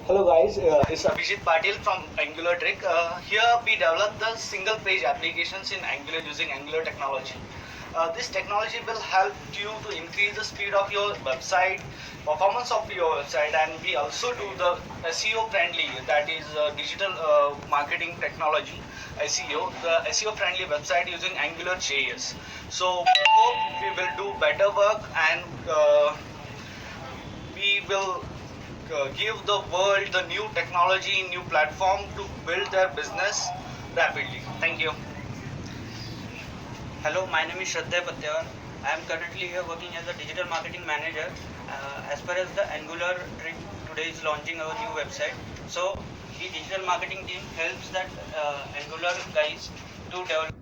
Hello guys, it's Abhijit Patil from Angulartric. Here we develop the single page applications in Angular using Angular technology. This technology will help you to increase the speed of your website, performance of your website, and we also do the SEO friendly, that is digital marketing technology, SEO, the SEO friendly website using Angular JS. So we hope we will do better work and we will give the world the new technology, new platform to build their business rapidly. Thank you. Hello, my name is Shraddha Pattyar. I am currently here working as a digital marketing manager. As far as the Angulartric today is launching our new website. So the digital marketing team helps that Angular guys to develop